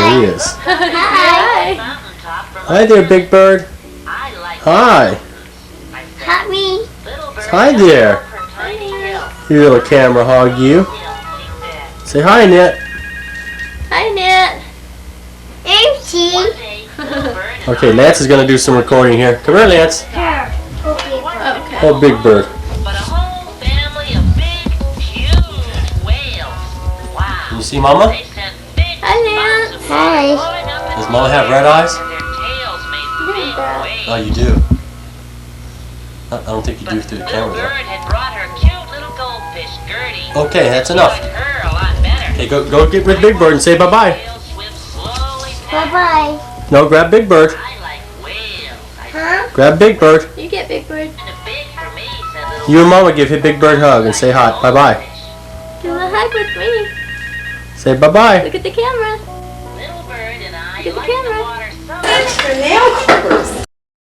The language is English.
There he is. Hi. Hi there, Big Bird. Hi. Happy. Hi there. You little camera hog, you. Say hi, Annette. Hi, Annette. Empty. Okay, Lance is going to do some recording here. Come here, Lance. Okay. Oh, Big Bird. But a whole family of big, huge whales. Wow. Can you see Mama? They sent big Hi, Lance. spouts of Hi. whales blowing up in Does the Mama have air, red eyes? and their tails made big waves. Oh, you do. I don't think you do through the Little camera, Bird had brought her cute little goldfish, Gertie. though. Okay, that's enough. Knowing her a lot better. Okay, go get with Big Bird and say bye-bye. Whales swim slowly Bye past. bye. No, grab Big Bird. I like whales. Huh? Grab Big Bird. You get Big Bird. Kinda big for me, said little You and Mama give Big Bird a hug and say hi. Bye-bye. Do a hug with me. Say bye-bye. Look at the camera. Little Bird and I Look at the like the camera. water so much. For nail